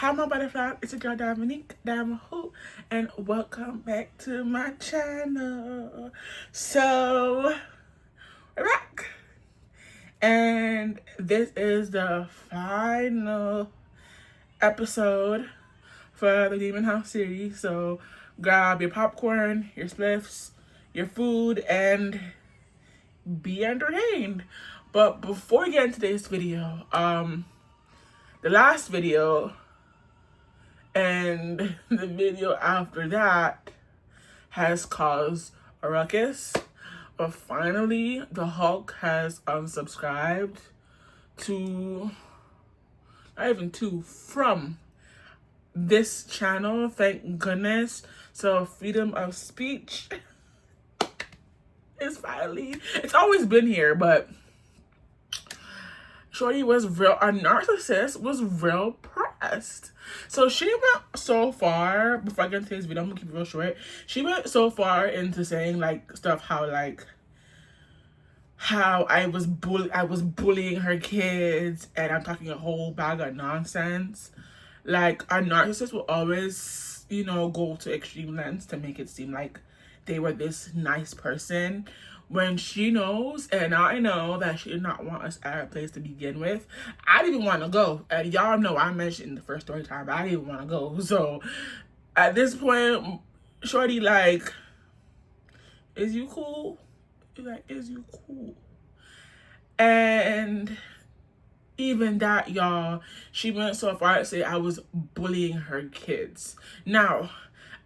Hi, my butterfly. It's your girl Dominique Damahoot, and welcome back to my channel. So we're back, and this is the final episode for the Demon House series. So grab your popcorn, your spliffs, your food, and be entertained. But before we get into today's video, the last video and the video after that has caused a ruckus. But finally, the Hulk has unsubscribed to, not even to, from this channel. Thank goodness. So freedom of speech is finally, it's always been here, but Shorty was real, a narcissist was real pressed. So she went so far, before I get into this video, I'm gonna keep it real short. She went so far into saying like stuff how I was bullying her kids, and I'm talking a whole bag of nonsense. Like, a narcissist will always, go to extreme lengths to make it seem like they were this nice person, when she knows, and I know, that she did not want us at her place to begin with. I didn't even want to go. And y'all know I mentioned in the first story time, I didn't even want to go. So at this point, Shorty like, is you cool? Like, is you cool? And even that, y'all, she went so far to say I was bullying her kids. Now,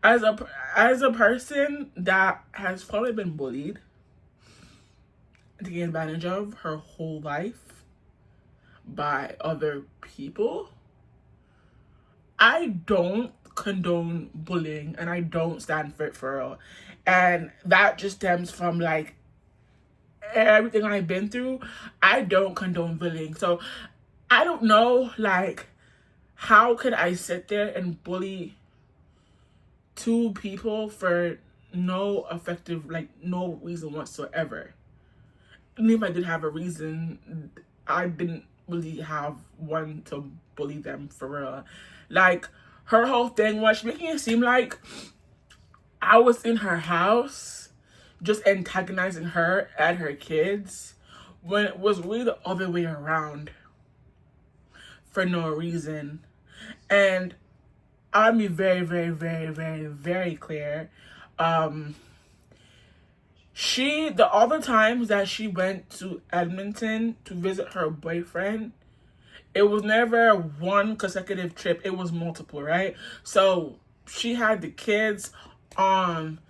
as a person that has probably been bullied, taken advantage of her whole life by other people, I don't condone bullying, and I don't stand for it for real. And that just stems from like everything I've been through. I don't condone bullying. So I don't know, like, how could I sit there and bully two people for no effective, like, no reason whatsoever? And if I did have a reason, I didn't really have one to bully them for real. Like, her whole thing was making it seem like I was in her house just antagonizing her and her kids, when it was really the other way around for no reason. And I'll be very, very, very, very, very clear. All the times that she went to Edmonton to visit her boyfriend, it was never one consecutive trip. It was multiple, right? So she had the kids on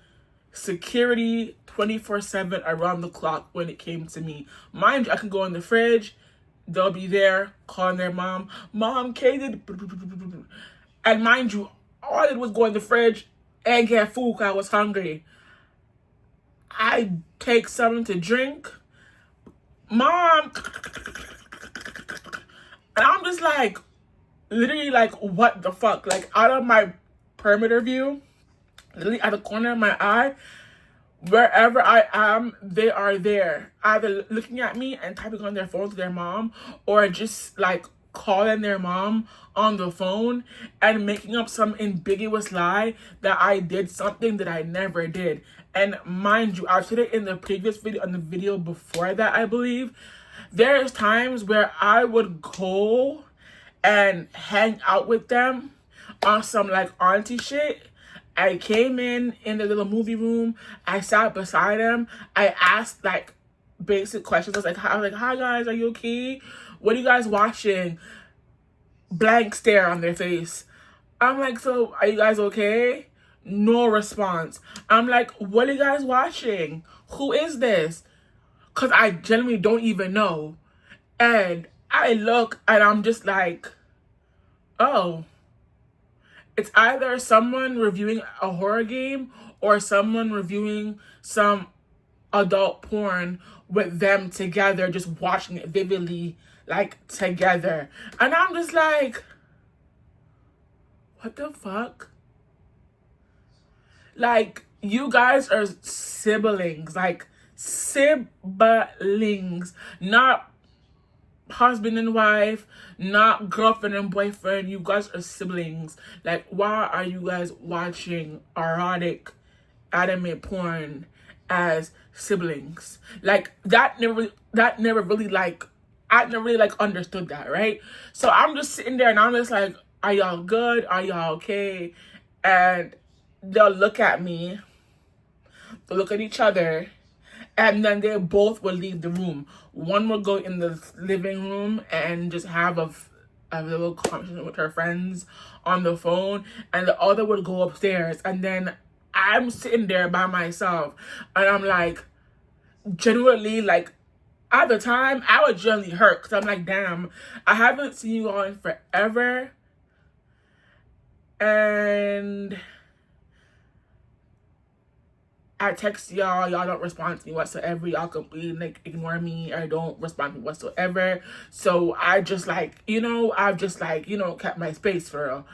security 24/7 around the clock when it came to me. Mind you, I can go in the fridge, they'll be there calling their mom, Katie. And mind you, all I did was go in the fridge and get food because I was hungry. I take something to drink, Mom, and I'm just like, literally like, what the fuck? Like, out of my perimeter view, literally at the corner of my eye, wherever I am, they are there, either looking at me and typing on their phone to their mom, or just like calling their mom on the phone and making up some ambiguous lie that I did something that I never did. And mind you, I've said it in the previous video, on the video before that, I believe, there's times where I would go and hang out with them on some like auntie shit. I came in the little movie room, I sat beside them, I asked like basic questions. I was like, hi guys, are you okay? What are you guys watching? Blank stare on their face. I'm like, so are you guys okay? No response. I'm like, what are you guys watching? Who is this? Because I genuinely don't even know. And I look and I'm just like, oh, it's either someone reviewing a horror game or someone reviewing some adult porn with them together, just watching it vividly, like, together. And I'm just like, what the fuck? Like, you guys are siblings, like, siblings, not husband and wife, not girlfriend and boyfriend. You guys are siblings. Like, why are you guys watching erotic anime porn as siblings? Like, that never really like, I never really like understood that, right? So I'm just sitting there and I'm just like, are y'all good? Are y'all okay? And they'll look at me, they'll look at each other, and then they both will leave the room. One will go in the living room and just have a little conversation with her friends on the phone, and the other would go upstairs. And then I'm sitting there by myself, and I'm like, genuinely, like, at the time, I was genuinely hurt, because I'm like, damn, I haven't seen you all in forever, and I text y'all don't respond to me whatsoever. Y'all completely like ignore me or don't respond to me whatsoever. So I just like, I've just like, kept my space for real.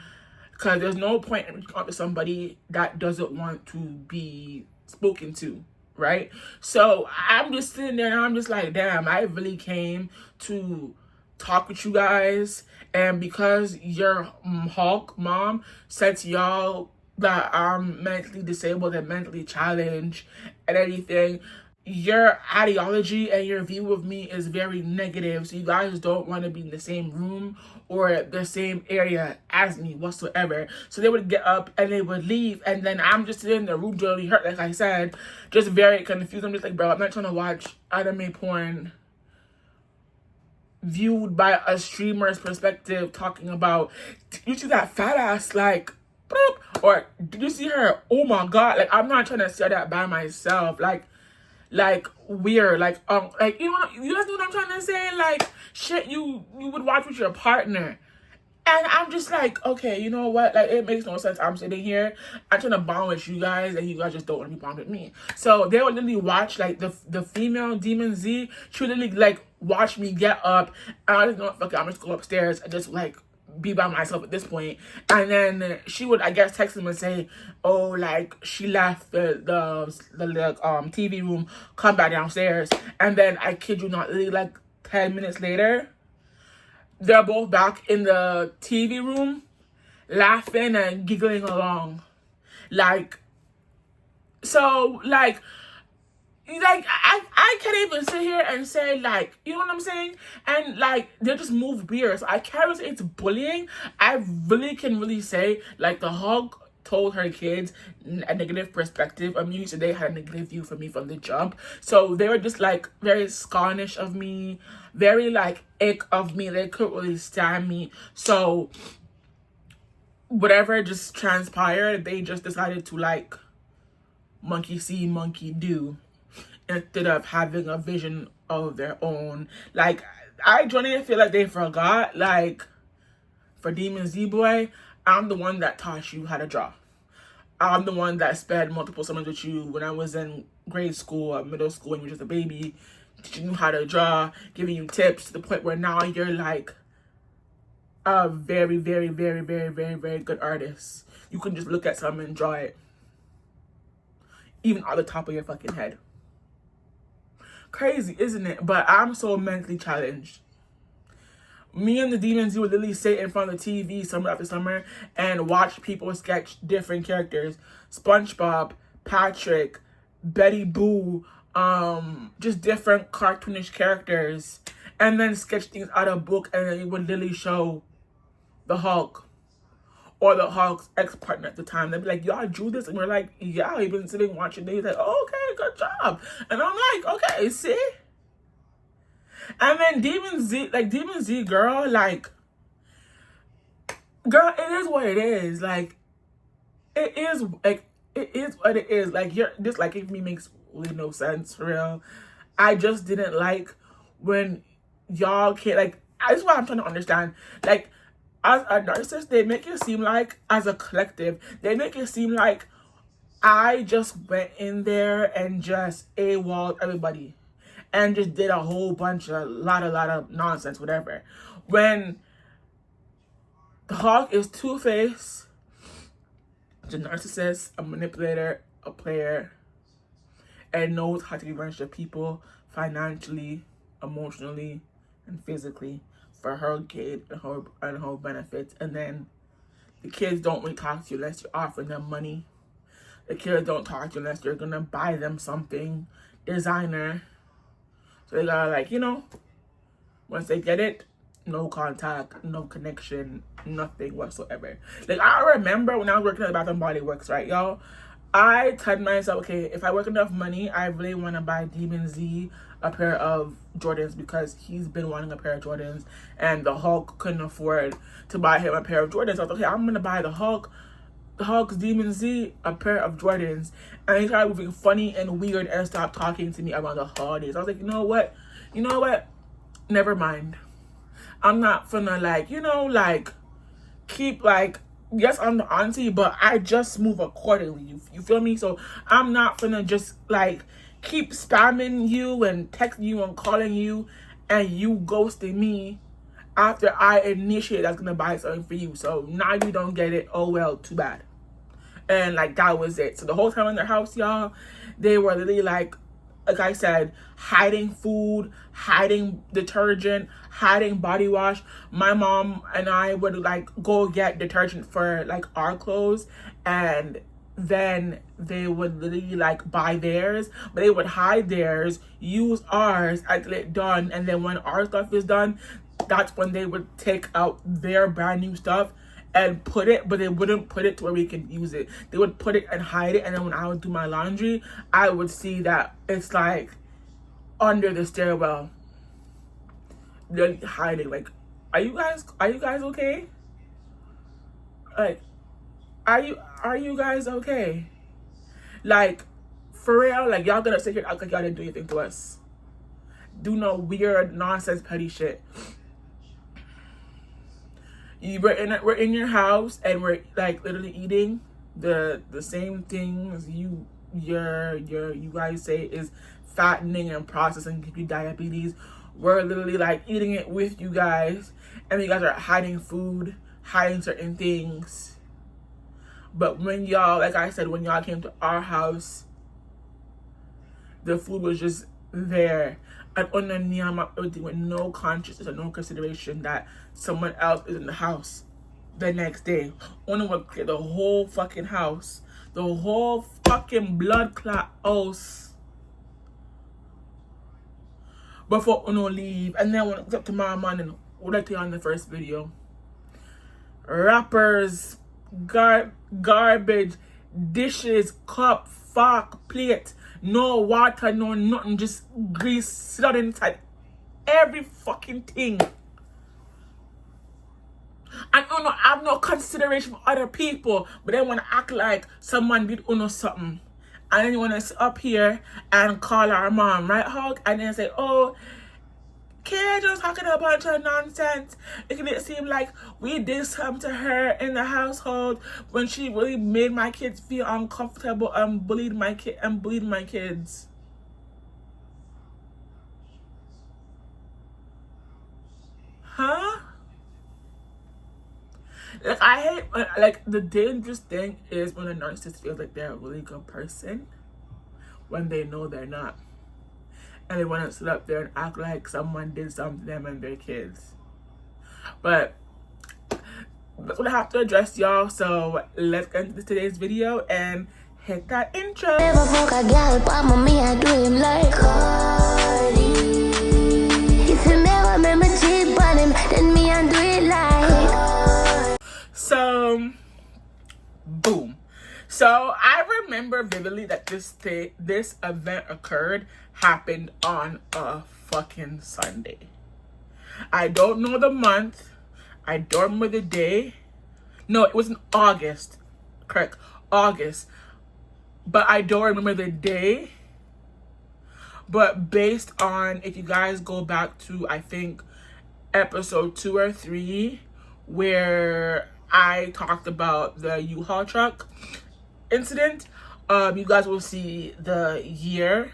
Because there's no point in reaching out to somebody that doesn't want to be spoken to, right? So I'm just sitting there and I'm just like, damn, I really came to talk with you guys. And because your Hulk mom said to y'all that I'm mentally disabled and mentally challenged and everything, your ideology and your view of me is very negative. So you guys don't want to be in the same room or the same area as me whatsoever. So they would get up and they would leave. And then I'm just sitting in the room, really hurt, like I said, just very confused. I'm just like, bro, I'm not trying to watch anime porn viewed by a streamer's perspective, talking about, you see that fat ass, like, boop, or did you see her? Oh my god, like, I'm not trying to say that by myself, like weird, like you guys know what I'm trying to say, like shit you would watch with your partner. And I'm just like, okay, you know what? Like, it makes no sense. I'm sitting here, I'm trying to bond with you guys, and you guys just don't want to be bond with me. So they would literally watch, like, the female Demon Z, she would literally, like, watch me get up, and I just know, fuck it, I'm just go upstairs and just, like, be by myself at this point. And then she would, I guess, text him and say, oh, like, she left the TV room, come back downstairs. And then, I kid you not, literally, like, 10 minutes later, they're both back in the TV room, laughing and giggling along. Like, so, like, I can't even sit here and say, like, you know what I'm saying? And, like, they just move weird. So I can't really say it's bullying. I really can really say, like, the hog told her kids a negative perspective of me, so they had a negative view for me from the jump. So they were just, like, very scornish of me, very, like, ick of me. They couldn't really stand me. So whatever just transpired, they just decided to, like, monkey see, monkey do, instead of having a vision of their own. Like, I genuinely feel like they forgot, like, for Demon Z Boy, I'm the one that taught you how to draw. I'm the one that spent multiple summers with you when I was in grade school or middle school and you were just a baby, teaching you how to draw, giving you tips to the point where now you're, like, a very, very, very, very, very, very good artist. You can just look at something and draw it, even on the top of your fucking head. Crazy, isn't it? But I'm so mentally challenged. Me and the Demons would literally sit in front of the TV summer after summer and watch people sketch different characters. SpongeBob, Patrick, Betty Boo, just different cartoonish characters. And then sketch things out of a book, and then it would literally show the Hulk or the Hulk's ex-partner at the time. They'd be like, y'all drew this? And we're like, yeah, we've been sitting watching this. He's like, oh, okay, good job. And I'm like, okay, see? And then Demon Z, girl, like, girl, it is what it is. Like, it is what it is. Like, you're just, like, it makes really no sense, for real. I just didn't like when y'all can't, like, that's what I'm trying to understand. Like, as a narcissist, they make it seem like, as a collective, they make it seem like I just went in there and just AWOL'd everybody and just did a whole bunch of lot of nonsense, whatever. When the Hawk is two-faced, a narcissist, a manipulator, a player, and knows how to be revenge of people financially, emotionally, and physically for her gain and her benefits. And then the kids don't really talk to you unless you're offering them money. The kids don't talk to you unless you're gonna buy them something designer. So they gotta, like, you know, once they get it, no contact, no connection, nothing whatsoever. Like, I remember when I was working at Bath and Body Works, right, y'all? I told myself, okay, if I work enough money, I really want to buy Demon Z a pair of Jordans, because he's been wanting a pair of Jordans, and the Hulk couldn't afford to buy him a pair of Jordans. So I was like, okay, I'm gonna buy the Hulk's Demon Z a pair of Jordans. And he started moving funny and weird and stopped talking to me around the holidays. I was like, you know what? Never mind. I'm not finna, like, you know, like, keep, like, yes, I'm the auntie, but I just move accordingly. You feel me? So I'm not finna just, like, keep spamming you and texting you and calling you and you ghosting me after I initiate that's gonna buy something for you. So now you don't get it. Oh well, too bad. And, like, that was it. So the whole time in their house, y'all, they were literally, like I said, hiding food, hiding detergent, hiding body wash. My mom and I would, like, go get detergent for, like, our clothes, and then they would literally, like, buy theirs, but they would hide theirs, use ours until it's done, and then when our stuff is done, that's when they would take out their brand new stuff and put it, but they wouldn't put it to where we can use it. They would put it and hide it, and then when I would do my laundry, I would see that it's, like, under the stairwell. They're hiding. Like, are you guys okay? Like, are you guys okay? Like, for real, like, y'all gonna sit here and act like y'all didn't do anything to us. Do no weird nonsense petty shit. We're in your house, and we're, like, literally eating the same things you guys say is fattening and processing, give you diabetes. We're literally, like, eating it with you guys, and you guys are hiding food, hiding certain things. But when y'all, like I said, when y'all came to our house, the food was just there. And underneath everything with no consciousness or no consideration that someone else is in the house the next day. Una would clear the whole fucking house. The whole fucking blood clot house before Uno leave. And then when it was up tomorrow morning, what I tell you on the first video, wrappers, garbage, dishes, cup, fork, plate, no water, no nothing, just grease slid inside every fucking thing. And Uno have no consideration for other people, but they want to act like someone did Uno something. And then you want to sit up here and call our mom, right, Hulk? And then say, oh, Kay just talking a bunch of nonsense. It can seem like we did something to her in the household when she really made my kids feel uncomfortable and bullied my kids. Huh? Like, I hate, like, the dangerous thing is when a narcissist feels like they're a really good person when they know they're not. And they want to sit up there and act like someone did something to them and their kids. But that's what I have to address, y'all. So let's get into today's video and hit that intro. Never fuck a girl, but mommy I do him like Cardi. If you never remember cheat on him, then me I do it like. So, boom. So I remember vividly that this event happened on a fucking Sunday. I don't know the month. I don't remember the day. No, it was in August. Correct. August. But I don't remember the day. But based on, if you guys go back to, I think, episode 2 or 3, where I talked about the U-Haul truck incident, you guys will see the year,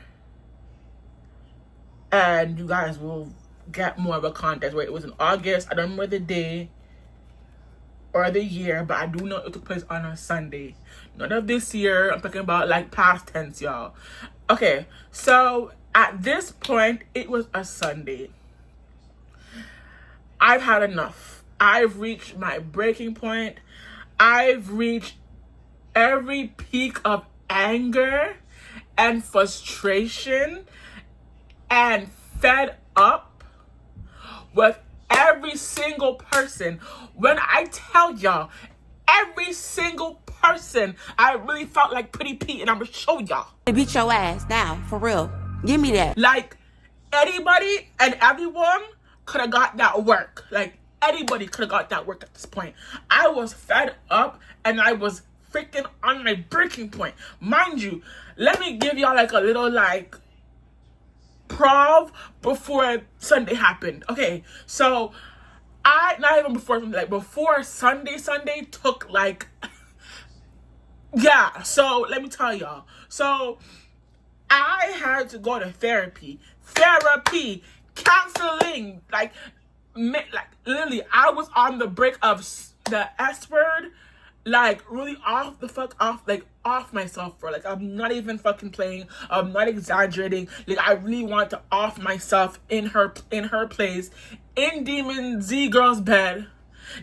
and you guys will get more of a context where it was in August. I don't remember the day or the year, but I do know it took place on a Sunday. None of this year. I'm talking about, like, past tense, y'all. Okay, so at this point, it was a Sunday. I've had enough. I've reached my breaking point. I've reached every peak of anger and frustration and fed up with every single person. When I tell y'all, every single person, I really felt like Pretty Pete, and I'm gonna show y'all. Beat your ass now, for real. Give me that. Like, anybody and everyone could have got that work. Like, anybody could have got that work at this point. I was fed up and I was freaking on my breaking point. Mind you, let me give y'all like a little like prov before Sunday happened. Okay, so not even before, like before Sunday took like, yeah, so let me tell y'all. So I had to go to therapy, counseling, like literally, I was on the brink of the S word, like really off myself, bro. Like, I'm not even fucking playing. I'm not exaggerating. Like, I really want to off myself in her place, in Demon Z girl's bed.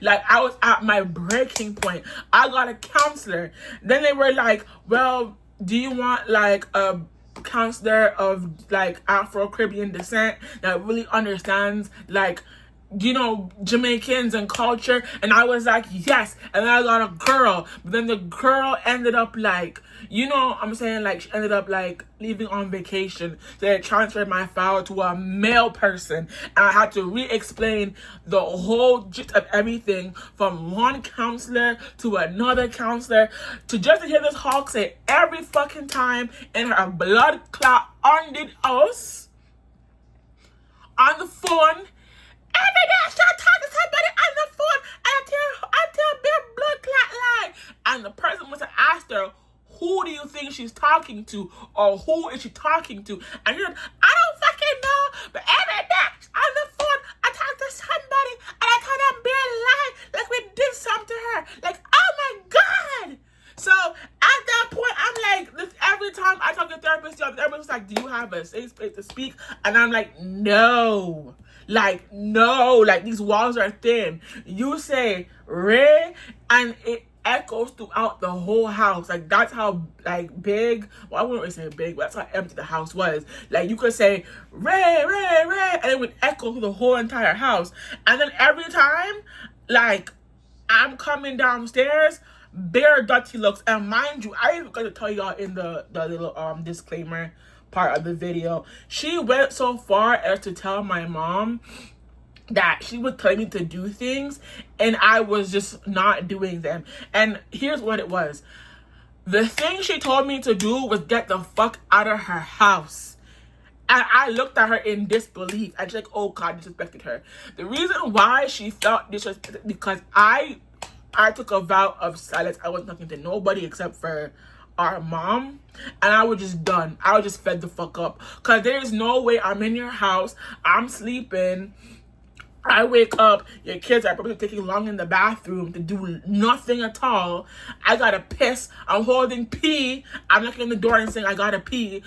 Like, I was at my breaking point. I got a counselor. Then they were like, well, do you want like a counselor of like Afro-Caribbean descent that really understands like, you know, Jamaicans and culture? And I was like, yes. And then I got a girl, but then the girl ended up like, you know, I'm saying, like, she ended up like leaving on vacation. So they transferred my file to a male person, and I had to re-explain the whole gist of everything from one counselor to another counselor, to just to hear this hawk say every fucking time in her blood clot undid us on the phone. Every day I start talking to somebody on the phone, and I tell big blood clot lie. And the person must have asked her, who do you think she's talking to, or who is she talking to? And you're like, I don't fucking know, but every day on the phone I talk to somebody and I tell them bare lie, like we did something to her. Like, oh my God. So at that point, I'm like, every time I talk to therapists, everybody's like, do you have a safe space to speak? And I'm like, no. Like, no. Like, these walls are thin. You say Ray, and it echoes throughout the whole house. Like, that's how like big, well, I wouldn't really say big, but that's how empty the house was. Like, you could say Ray, Ray, Ray, and it would echo through the whole entire house. And then every time, like, I'm coming downstairs, bare dirty looks. And mind you, I even got to tell y'all in the little disclaimer part of the video, she went so far as to tell my mom that she would tell me to do things and I was just not doing them. And here's what it was. The thing she told me to do was get the fuck out of her house. And I looked at her in disbelief. And she's like, oh God, disrespected her. The reason why she felt disrespected, because I took a vow of silence. I wasn't talking to nobody except for our mom, and I was just done. I was just fed the fuck up, because there's no way I'm in your house, I'm sleeping, I wake up, your kids are probably taking long in the bathroom to do nothing at all. I gotta piss, I'm holding pee, I'm knocking on the door and saying I gotta pee.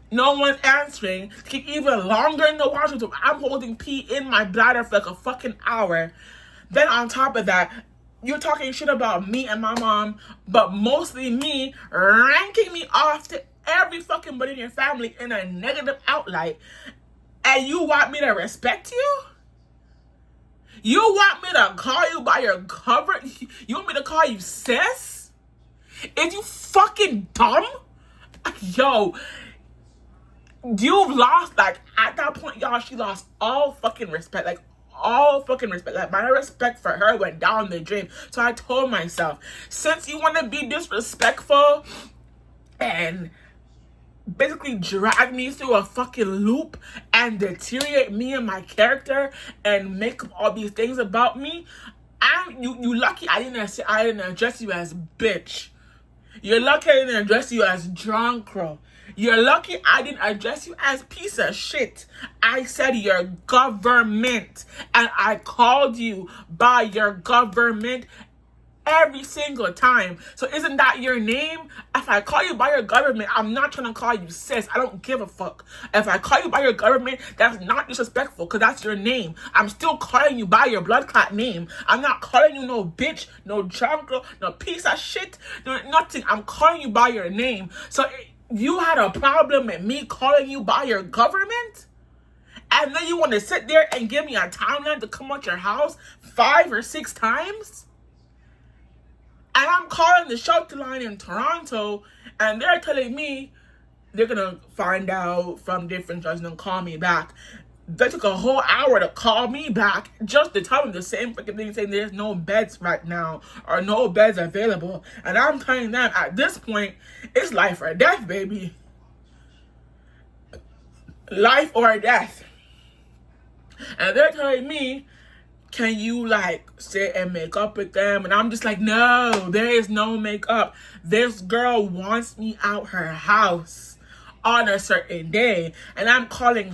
No one's answering. Take even longer in the washroom. I'm holding pee in my bladder for like a fucking hour. Then on top of that, you're talking shit about me and my mom, but mostly me, ranking me off to every fucking body in your family in a negative outlight. And you want me to respect you? You want me to call you by your cover? You want me to call you sis? Is you fucking dumb? Yo, you've lost, like, at that point, y'all, she lost all fucking respect. Like, all fucking respect. Like, my respect for her went down the drain. So I told myself, since you want to be disrespectful and basically drag me through a fucking loop and deteriorate me and my character and make up all these things about me, you lucky I didn't address you as bitch. You're lucky I didn't address you as drunk crow. You're lucky I didn't address you as piece of shit. I said your government, and I called you by your government every single time. So isn't that your name? If I call you by your government, I'm not trying to call you sis. I don't give a fuck. If I call you by your government, that's not disrespectful because that's your name. I'm still calling you by your blood clot name. I'm not calling you no bitch, no drunk girl, no piece of shit, no nothing. I'm calling you by your name. So you had a problem with me calling you by your government? And then you want to sit there and give me a timeline to come out your house 5 or 6 times? And I'm calling the shelter line in Toronto, and they're telling me they're going to find out from different judges and call me back. They took a whole hour to call me back just to tell me the same freaking thing, saying there's no beds right now or no beds available. And I'm telling them at this point, it's life or death, baby. Life or death. And they're telling me, can you like sit and make up with them? And I'm just like, no, there is no makeup. This girl wants me out her house on a certain day. And I'm calling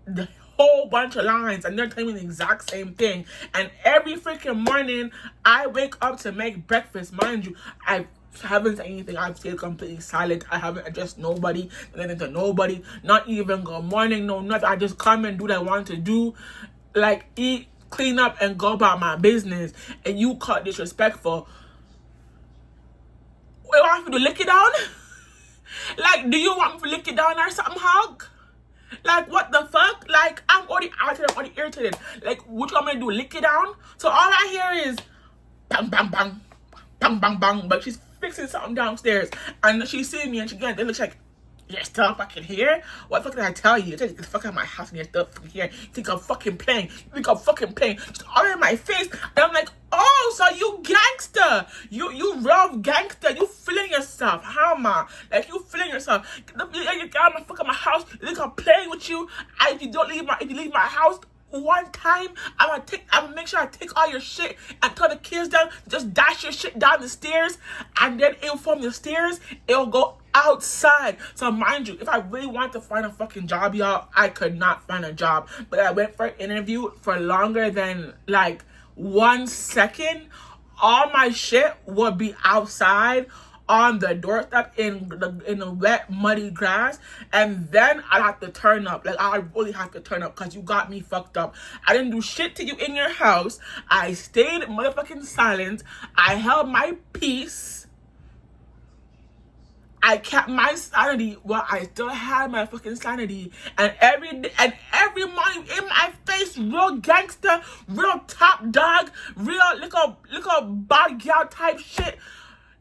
the whole bunch of lines and they're telling me the exact same thing. And every freaking morning I wake up to make breakfast. Mind you, I haven't said anything. I've stayed completely silent. I haven't addressed nobody, nothing to nobody, not even good morning, no nothing. I just come and do what I want to do, like eat, clean up, and go about my business. And you call it disrespectful. You want me to lick it down? Like, do you want me to lick it down or something, hug? Like, what the fuck? Like, I'm already irritated, I'm already irritated. Like, what you want me to do, lick it down? So all I hear is bang, bang, bang, bang, bang, bang. But she's fixing something downstairs. And she sees me and she again, it looks like, you're still fucking here? What the fuck did I tell you? Take the fuck out of my house and you're still fucking here. You think I'm fucking playing. You think I'm fucking playing. Just all in my face. And I'm like, oh, so you gangster. You real gangster. You feeling yourself. How am I? Like, you feeling yourself. You get out of my fucking my house. You think I'm playing with you? If you leave my house one time, I'm gonna make sure I take all your shit and tell the kids down, just dash your shit down the stairs, and then from the stairs, it'll go outside. So mind you, if I really wanted to find a fucking job, y'all, I could not find a job. But I went for an interview for longer than like 1 second. All my shit would be outside on the doorstep in the wet, muddy grass, and then I have to turn up. Like, I really have to turn up because you got me fucked up. I didn't do shit to you in your house. I stayed motherfucking silent. I held my peace. I kept my sanity. Well, I still had my fucking sanity. And every morning in my face, real gangster, real top dog, real little bad girl type shit.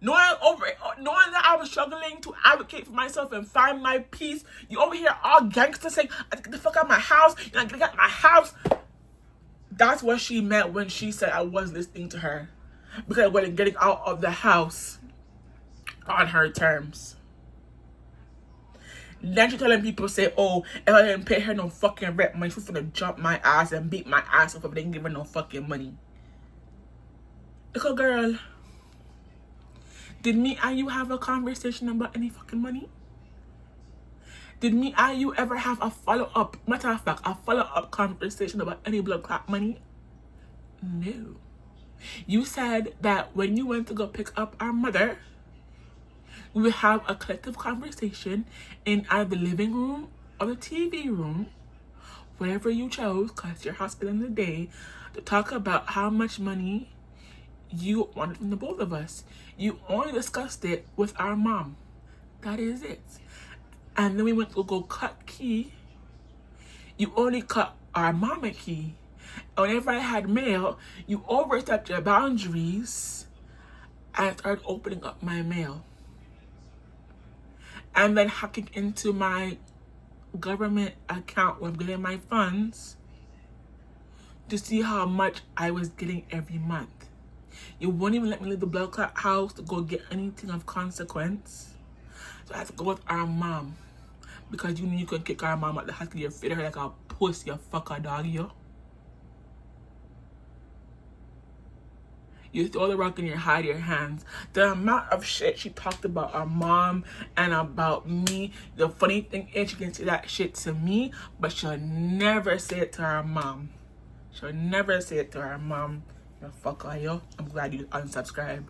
Knowing that I was struggling to advocate for myself and find my peace, you over here all gangster saying, I get the fuck out of my house, you're not gonna get out of my house. That's what she meant when she said I was listening to her. Because I wasn't getting out of the house on her terms. Then she telling people, say, oh, if I didn't pay her no fucking rent money, she's gonna jump my ass and beat my ass up if I didn't give her no fucking money. Little girl, did me and you have a conversation about any fucking money? Did me and you ever have a follow-up, matter of fact, a follow-up conversation about any blood clot money? No. You said that when you went to go pick up our mother, we would have a collective conversation in either the living room or the TV room, wherever you chose, because your hospital in the day, to talk about how much money you wanted from the both of us. You only discussed it with our mom. That is it. And then we went to go cut key. You only cut our mom a key. And whenever I had mail, you overstepped your boundaries and started opening up my mail. And then hacking into my government account where I'm getting my funds to see how much I was getting every month. You won't even let me leave the blood clot house to go get anything of consequence. So I had to go with our mom. Because you knew you couldn't kick our mom out the house because you fit her like a pussy, you fucker dog, yo. You throw the rock and you hide your hands. The amount of shit she talked about our mom and about me. The funny thing is she can say that shit to me, but she'll never say it to her mom. She'll never say it to her mom. The fuck are you? I'm glad you unsubscribe.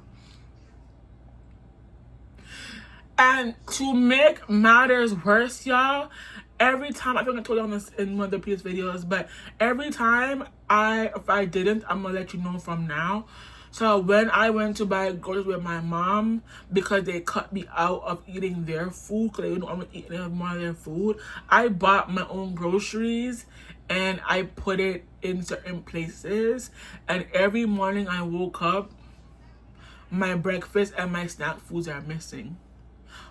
And to make matters worse, y'all, every time, I think I told you on this in one of the previous videos, but every time if I didn't, I'm gonna let you know from now. So when I went to buy groceries with my mom, because they cut me out of eating their food, because they didn't want me to eat any more of their food, I bought my own groceries and I put it in certain places. And every morning I woke up, my breakfast and my snack foods are missing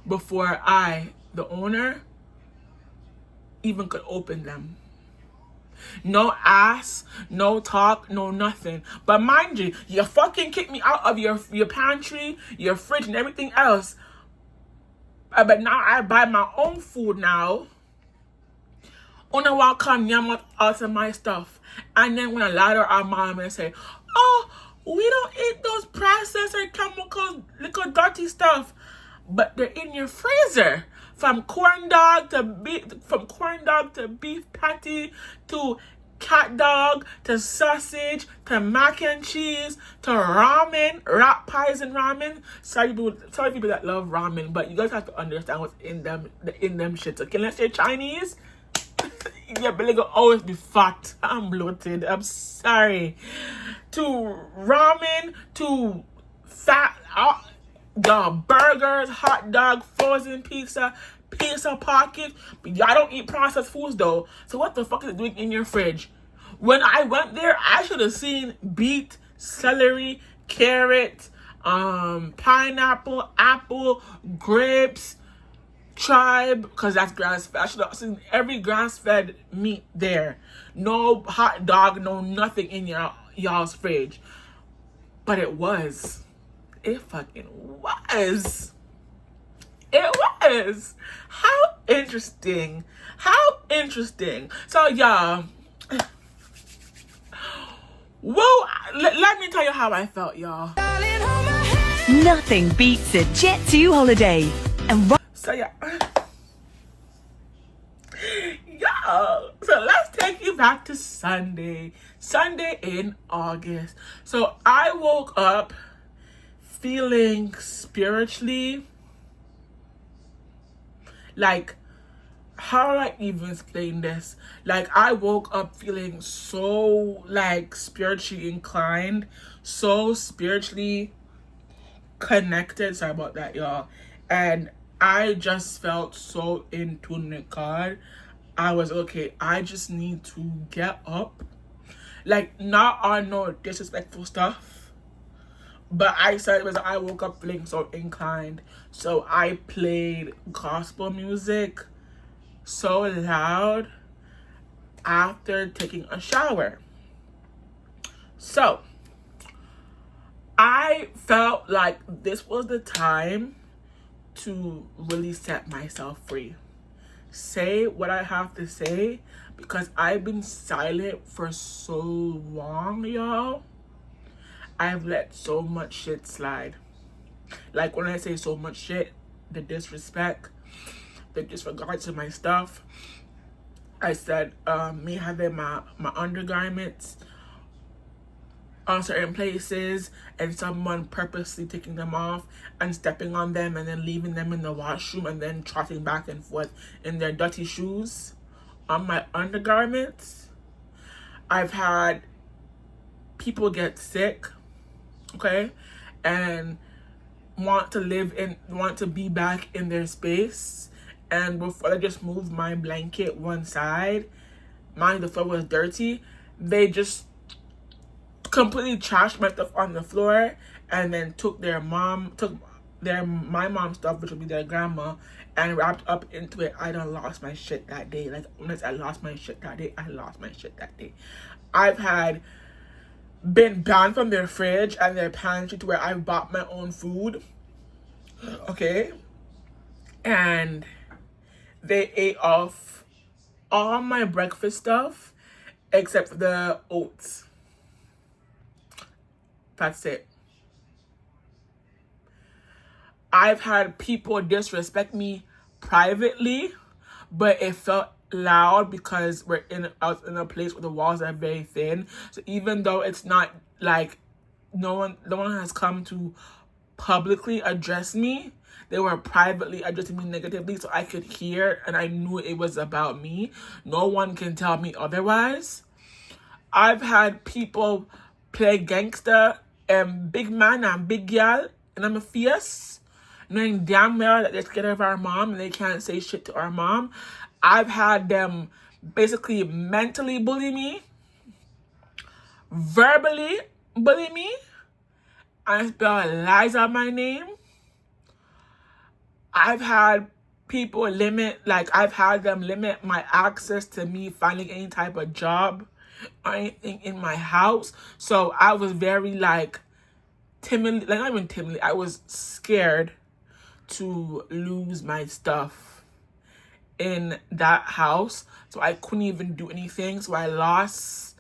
before I, the owner, even could open them. No ass, no talk, no nothing. But mind you, you fucking kicked me out of your pantry, your fridge, and everything else. But now I buy my own food now. Una walk come yam out of my stuff. And then when I lie to our mom and say, oh, we don't eat those processed or chemicals, little dirty stuff. But they're in your freezer. From corn dog to beef patty to cat dog to sausage to mac and cheese to ramen, rat pies and ramen. Sorry people that love ramen, but you guys have to understand what's in them shits. Okay, let's say Chinese. Your belly will always be fat. I'm bloated. I'm sorry. To ramen, to fat. The burgers, hot dog, frozen pizza pocket. But y'all don't eat processed foods though. So what the fuck is it doing in your fridge? When I went there, I should have seen beet, celery, carrot, pineapple, apple, grapes, tribe, because that's grass-fed. I should have seen every grass-fed meat there. No hot dog, no nothing in y'all's fridge. But it was. It fucking was. It was. How interesting. How interesting. So, y'all. Whoa. Let me tell you how I felt, y'all. Nothing beats a Jet2 holiday. And So, yeah. Y'all. So, let's take you back to Sunday. Sunday in August. So, I woke up feeling spiritually, like, how do I even explain this? Like, I woke up feeling so, like, spiritually inclined, so spiritually connected. Sorry about that, y'all. And I just felt so in tune with God. I was, okay, I just need to get up. Like, not on no disrespectful stuff. But I woke up feeling so inclined. So I played gospel music so loud after taking a shower. So I felt like this was the time to really set myself free. Say what I have to say, because I've been silent for so long, y'all. I've let so much shit slide. Like, when I say so much shit, the disrespect, the disregard to my stuff. I said, me having my undergarments on certain places and someone purposely taking them off and stepping on them and then leaving them in the washroom and then trotting back and forth in their dirty shoes on my undergarments. I've had people get sick, okay, and want to be back in their space, and before I just moved my blanket one side, the floor was dirty, they just completely trashed my stuff on the floor and then took my mom's stuff, which would be their grandma, and wrapped up into it. I done lost my shit that day. Like, honest, I lost my shit that day. I've been banned from their fridge and their pantry to where I bought my own food, okay, and they ate off all my breakfast stuff except for the oats. That's it. I've had people disrespect me privately, but it felt loud because I was in a place where the walls are very thin. So even though it's not like no one has come to publicly address me. They were privately addressing me negatively, so I could hear, and I knew it was about me. No one can tell me otherwise. I've had people play gangster and big man and big gal, and I'm a fierce, knowing damn well that they're scared of our mom and they can't say shit to our mom. I've had them basically mentally bully me, verbally bully me, and spell lies on my name. I've had people I've had them limit my access to me finding any type of job or anything in my house. So I was very timid, not even timidly, I was scared to lose my stuff in that house. So I couldn't even do anything. So I lost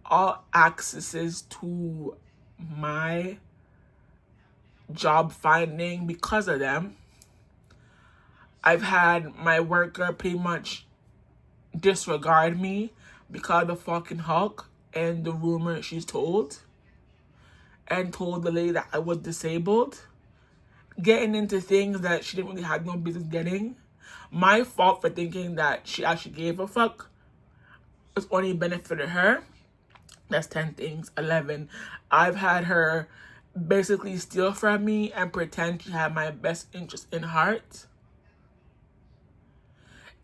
all accesses to my job finding because of them. I've had my worker pretty much disregard me because of the fucking Hulk and the rumor she's told. And told the lady that I was disabled. Getting into things that she didn't really have no business getting. My fault for thinking that she actually gave a fuck. It's only benefited her. That's 10 things. 11. I've had her basically steal from me and pretend she had my best interest in heart.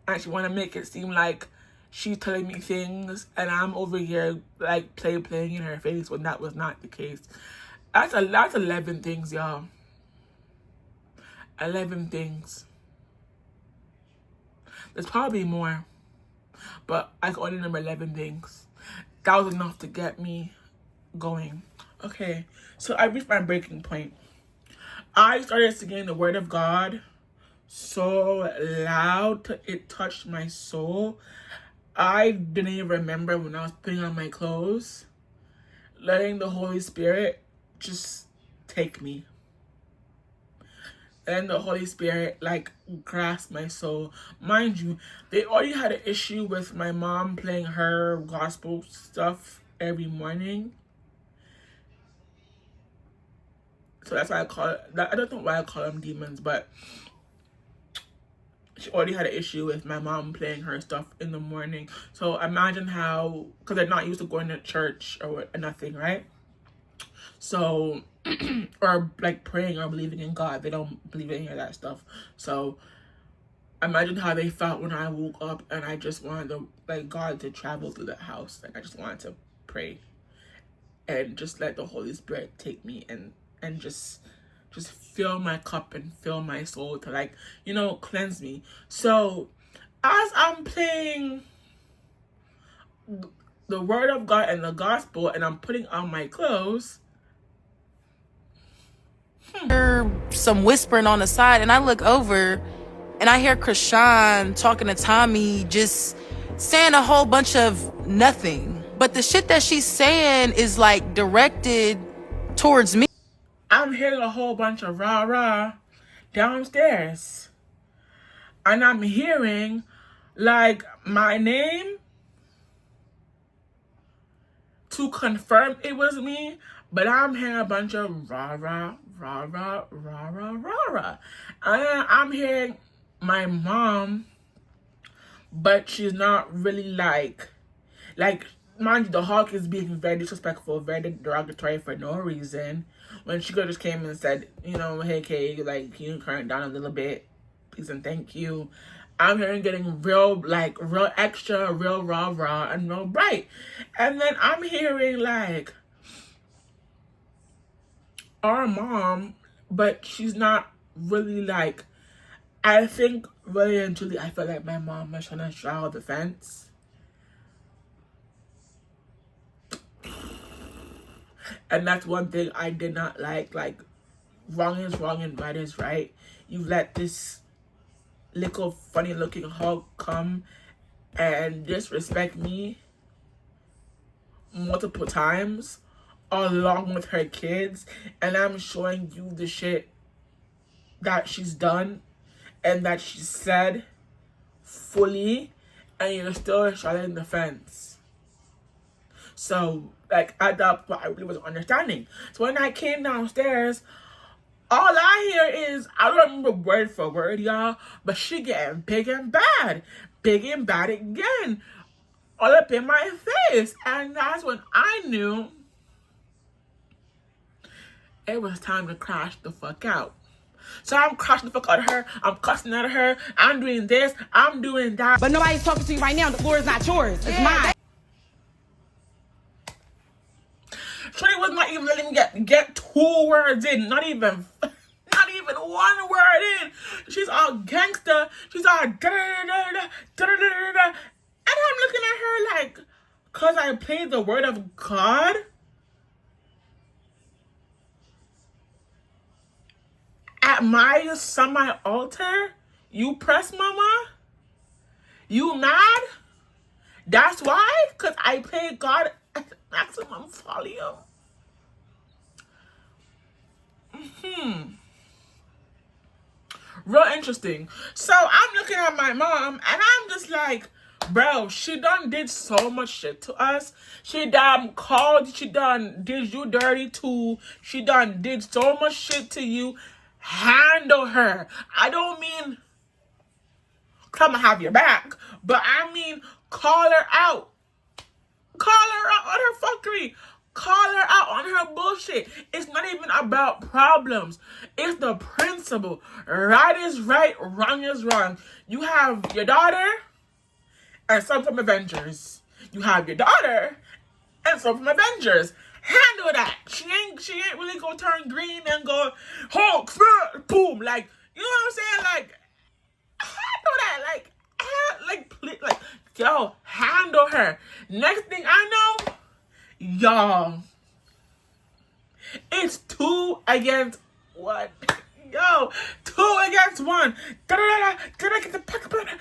And she want to make it seem like she's telling me things and I'm over here playing in her face when that was not the case. That's 11 things, y'all. 11 things. There's probably more, but I can only remember 11 things. That was enough to get me going. Okay, so I reached my breaking point. I started singing the word of God so loud it touched my soul. I didn't even remember when I was putting on my clothes, letting the Holy Spirit just take me. And the Holy Spirit grasped my soul. Mind you, they already had an issue with my mom playing her gospel stuff every morning. So that's why I call it, I don't know why I call them demons, but she already had an issue with my mom playing her stuff in the morning. So imagine how, because they're not used to going to church or nothing, right? So, or praying or believing in God. They don't believe in any of that stuff. So imagine how they felt when I woke up and I just wanted God to travel through the house. I just wanted to pray and just let the Holy Spirit take me and just fill my cup and fill my soul to cleanse me. So as I'm playing the word of God and the gospel and I'm putting on my clothes, hear some whispering on the side, and I look over and I hear Krishan talking to Tommy, just saying a whole bunch of nothing. But the shit that she's saying is directed towards me. I'm hearing a whole bunch of rah-rah downstairs. And I'm hearing my name to confirm it was me, but I'm hearing a bunch of rah-rah, rah-rah, rah-rah, rah-rah. And I'm hearing my mom, but she's not really mind you, the Hulk is being very disrespectful, very derogatory for no reason. When she just came and said, hey Kay, can you turn it down a little bit, please and thank you. I'm hearing getting real extra, real rah-rah and real bright. And then I'm hearing our mom, but she's not really I think really and truly I feel like my mom was trying to straddle the fence. And that's one thing I did not like. Wrong is wrong and right is right. You let this little funny looking Hulk come and disrespect me multiple times along with her kids, and I'm showing you the shit that she's done and that she said fully, and you're still straddling the fence. So, like, at that point, I really wasn't understanding. So when I came downstairs, all I hear is, I don't remember word for word, y'all, but she getting big and bad. Big and bad again. All up in my face. And that's when I knew it was time to crash the fuck out. So I'm crashing the fuck out of her. I'm cussing at her. I'm doing this. I'm doing that. But nobody's talking to you right now. The floor is not yours. It's mine. Shorty was not even letting me get 2 words in. Not even 1 word in. She's all gangster. She's all da-da-da-da-da, da-da-da-da-da. And I'm looking at her like, cause I played the word of God? At my semi-altar? You press, mama? You mad? That's why? Cause I played God at maximum volume. Real interesting. So I'm looking at my mom and I'm just like, bro, she done did so much shit to us. She done called, she done did you dirty too. She done did so much shit to you. Handle her. I don't mean come and have your back, but I mean call her out. Call her out on her fuckery. Call her out on her bullshit. It's not even about problems. It's the principle. Right is right, wrong is wrong. You have your daughter and some from Avengers. You have your daughter and some from Avengers. Handle that. She ain't really gonna turn green and go Hulk, boom. Like, you know what I'm saying? Like, handle that. Like, yo, handle her. Next thing I know, y'all, it's 2 against 1. Yo, 2 against 1. Get the pack. And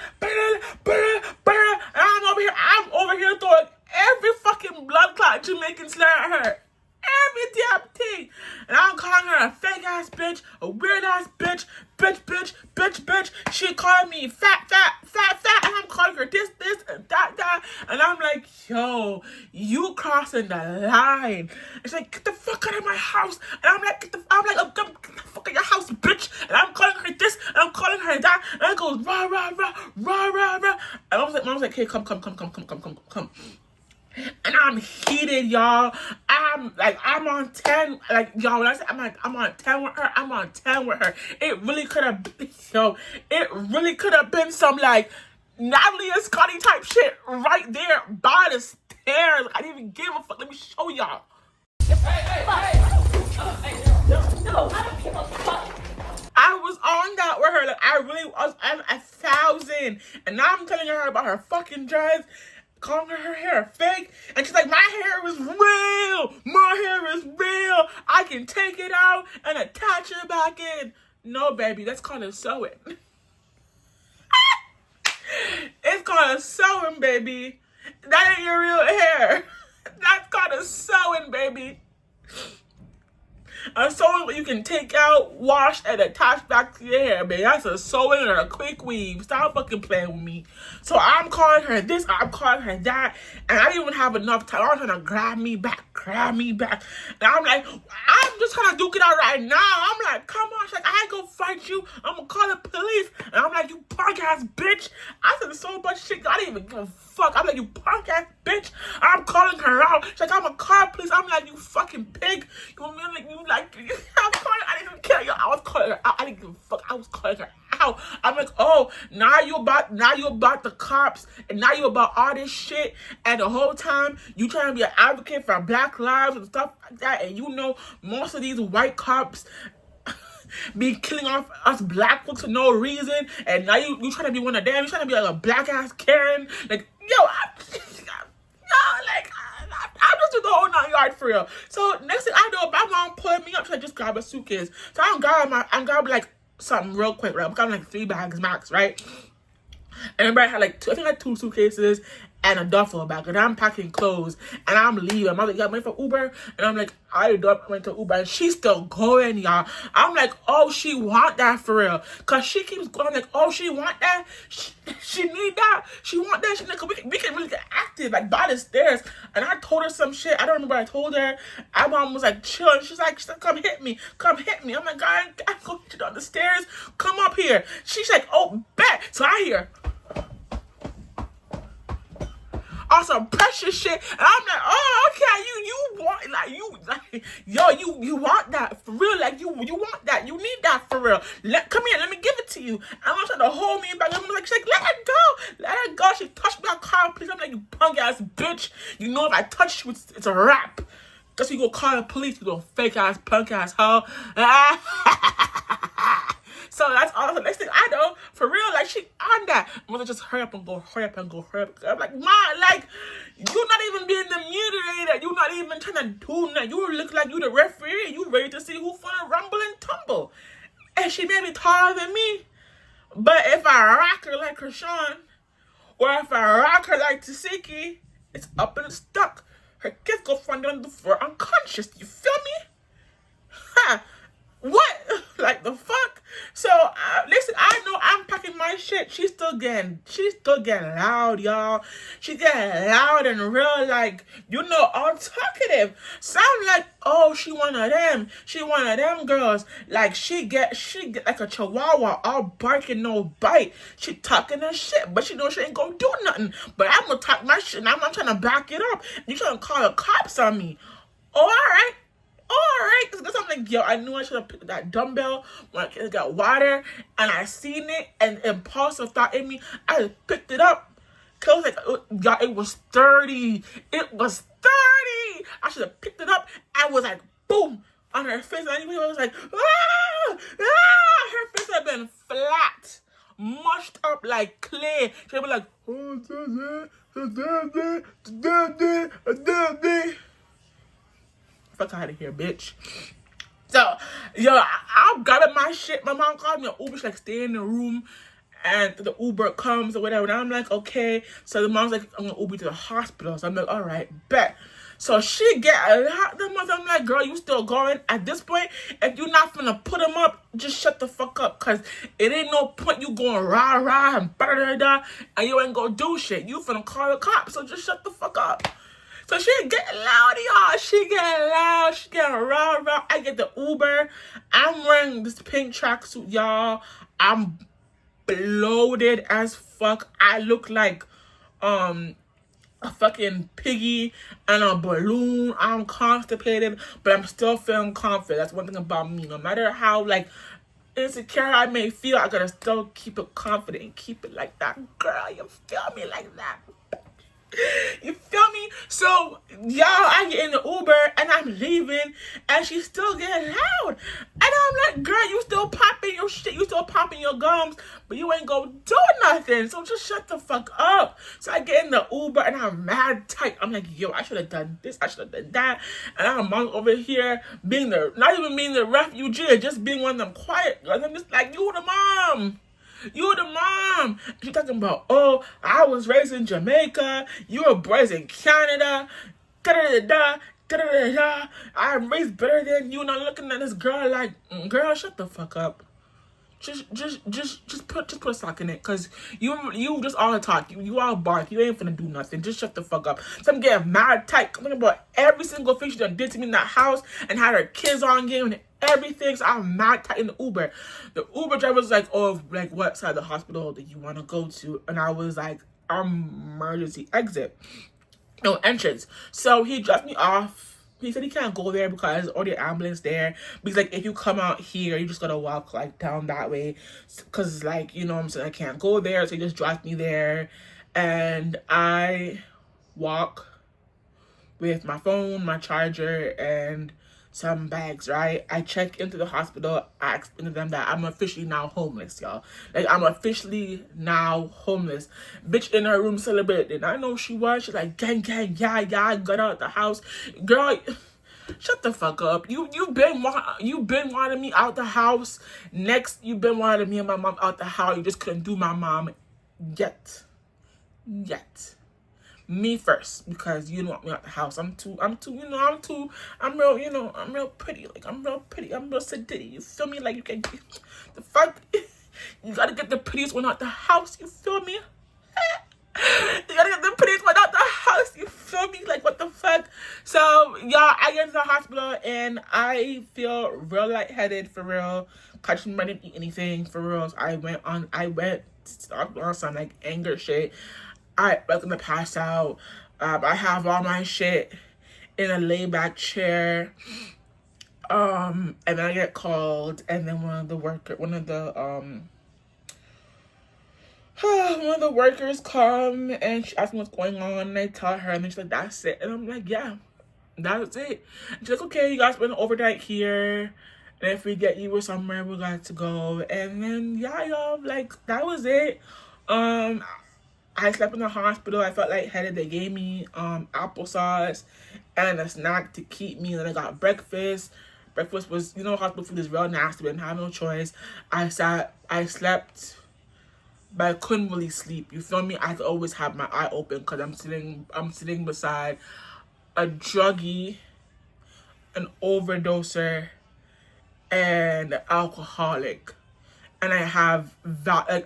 I'm over here throwing every fucking blood clot Jamaican slur at her. Every damn thing. And I'm calling her a fake ass bitch, a weird ass bitch. She called me fat. And I'm calling her this, and that. And I'm like, yo, you crossing the line. It's like, get the fuck out of my house. And I'm like, get the fuck out of your house, bitch. And I'm calling her this, and I'm calling her that. And it goes, rah. And I was like, hey, come. And I'm heated, y'all. I'm on 10. Like, y'all, when I say I'm on 10 with her, I'm on 10 with her. It really could have been some, like, Natalie and Scotty type shit right there by the stairs. I didn't even give a fuck. Let me show y'all. No, I don't give a fuck. I was on that with her. Like, I really was at 1,000. And now I'm telling her about her fucking dress. Calling her hair fake, and she's like, my hair is real. My hair is real. I can take it out and attach it back in. No, baby, that's called a sewing. It's called a sewing, baby. That ain't your real hair. That's called a sewing, baby. A sewing where you can take out, wash, and attach back to your hair, baby. That's a sewing or a quick weave. Stop fucking playing with me. So I'm calling her this, I'm calling her that, and I didn't even have enough time. I was trying to grab me back. And I'm like, I'm just trying to duke it out right now. I'm like, come on. She's like, I ain't gonna fight you. I'm gonna call the police. And I'm like, you punk ass bitch. I said so much shit. I didn't even give a fuck. I'm like, you punk ass bitch. I'm calling her out. She's like, I'm a car police. I'm like, you fucking pig. I'm calling. I didn't even care. Yo, I was calling her out. I didn't give a fuck. I was calling her out. I'm like, oh, now you about the cops, and now you about all this shit, and the whole time you trying to be an advocate for Black lives and stuff like that, and you know most of these white cops be killing off us black folks for no reason, and now you trying to be one of them. You trying to be like a black ass Karen, like I'm just doing the whole 9 yards for real. So next thing I know, my mom pulling me up to like just grab a suitcase. So I'm grabbing like something real quick, right? I'm grabbing like 3 bags max, right? And everybody had like 2 suitcases, and a duffel bag, and I'm packing clothes, and I'm leaving. I'm like, yeah, I'm waiting for Uber, and I'm like, I went to Uber, and she's still going, y'all. I'm like, oh, she want that for real, cause she keeps going. I'm like, oh, she want that, she need that, she want that. She like, we can really get active, like by the stairs. And I told her some shit. I don't remember what I told her. My mom was like, chill. And she's like, come hit me, come hit me. I'm like, I'm going to down the stairs. Come up here. She's like, oh, bet. So I hear some precious shit, and I'm like, oh, okay, you want you want that for real, like you want that, you need that for real. Come here, let me give it to you. And I'm trying to hold me back. I'm like, she's like, let her go. She touched my car, please. I'm like, you punk ass bitch. You know if I touch you, it's a wrap. Guess you go call the police, you little fake ass punk ass hoe. So that's all. The next thing I know, for real, like she on that. I'm gonna just hurry up and go, hurry up and go, hurry up. I'm like, Ma, like, you're not even being the mediator. You're not even trying to do that. You look like you the referee. You ready to see who's gonna rumble and tumble. And she may be taller than me, but if I rock her like Krishan, or if I rock her like Tasiki, it's up and stuck. Her kids go find on the floor unconscious. You feel me? Ha! What? Like the fuck? So listen, I know I'm packing my shit. She's still getting loud, y'all. She's getting loud and real, like, you know, all talkative. Sound like, oh, she one of them. She one of them girls. Like she get like a chihuahua, all barking, no bite. She talking her shit, but she know she ain't gonna do nothing. But I'm gonna talk my shit, and I'm not trying to back it up. You trying to call the cops on me? Oh, all right. Alright, because I'm like, yo, I knew I should have picked that dumbbell when I got water, and I seen it, and impulsive thought in me, I just picked it up. Cause like, y'all, it was 30. It was 30. I should have picked it up. I was like, boom, on her face. And I was like, ah, ah. Her face had been flat, mushed up like clay. She would be like, fuck out of here, bitch. So, yo, I'm grabbing my shit. My mom called me an Uber. She's like, stay in the room, and the Uber comes or whatever. And I'm like, okay. So the mom's like, I'm gonna Uber to the hospital. So I'm like, all right, bet. So she get out the mother. I'm like, girl, you still going? At this point, if you're not finna put him up, just shut the fuck up. Cause it ain't no point you going rah and da and you ain't gonna do shit. You finna call the cops. So just shut the fuck up. So she getting loud, y'all. She getting loud. She getting rah. I get the Uber. I'm wearing this pink tracksuit, y'all. I'm bloated as fuck. I look like a fucking piggy and a balloon. I'm constipated, but I'm still feeling confident. That's one thing about me. No matter how like insecure I may feel, I gotta still keep it confident and keep it like that. Girl, you feel me like that? You feel me? So, y'all, I get in the Uber and I'm leaving, and she's still getting loud. And I'm like, girl, you still popping your shit, you still popping your gums, but you ain't gonna do nothing. So just shut the fuck up. So I get in the Uber and I'm mad tight. I'm like, yo, I should have done this, I should have done that. And I'm over here being not even being the refugee, just being one of them quiet girls. I'm just like, you the mom. You the mom. She's talking about, oh, I was raised in Jamaica. You were raised in Canada. Da-da-da-da. I'm raised better than you. And I'm looking at this girl like, girl, shut the fuck up. Just put a sock in it, cause you just all talk. You all bark. You ain't finna do nothing. Just shut the fuck up. So I'm getting mad tight. I'm thinking about every single thing she done did to me in that house and had her kids on game and everything. So I'm mad tight in the Uber. The Uber driver was like, oh, like what side of the hospital do you want to go to? And I was like, emergency exit, no entrance. So he dropped me off. He said he can't go there because there's already an ambulance there. Because, like, if you come out here, you just gotta walk, like, down that way. Because, like, you know what I'm saying? I can't go there. So he just dropped me there. And I walk with my phone, my charger, and some bags, right? I check into the hospital. I explain to them that I'm officially now homeless, y'all. Like, I'm officially now homeless. Bitch in her room celebrating. I know she was. She's like, gang, yeah, I got out the house. Girl, shut the fuck up. You've been wanting me out the house. Next, you've been wanting me and my mom out the house. You just couldn't do my mom yet. me first, because you don't want me out the house. I'm real pretty. Like, I'm real pretty. I'm real sedity. You feel me? Like, you can, the fuck, you gotta get the prettiest one out the house. You feel me? You gotta get the prettiest one out the house. You feel me? Like, what the fuck? So, y'all, I get to the hospital and I feel real lightheaded, for real. I just didn't eat anything, for real. So I went on some like anger shit. I was gonna pass out. I have all my shit in a layback chair. And then I get called, and then one of the workers come and she asked me what's going on, and I tell her, and then she's like, that's it. And I'm like, yeah, that's it. And she's like, okay, you guys spend overnight here, and if we get you or somewhere, we got to go. And then yeah, y'all, like, that was it. I slept in the hospital. I felt lightheaded. They gave me applesauce and a snack to keep me. And then I got breakfast. Breakfast was, hospital food is real nasty, but I didn't have no choice. I slept, but I couldn't really sleep. You feel me? I had to always have my eye open because I'm sitting beside a druggie, an overdoser, and an alcoholic. And I have my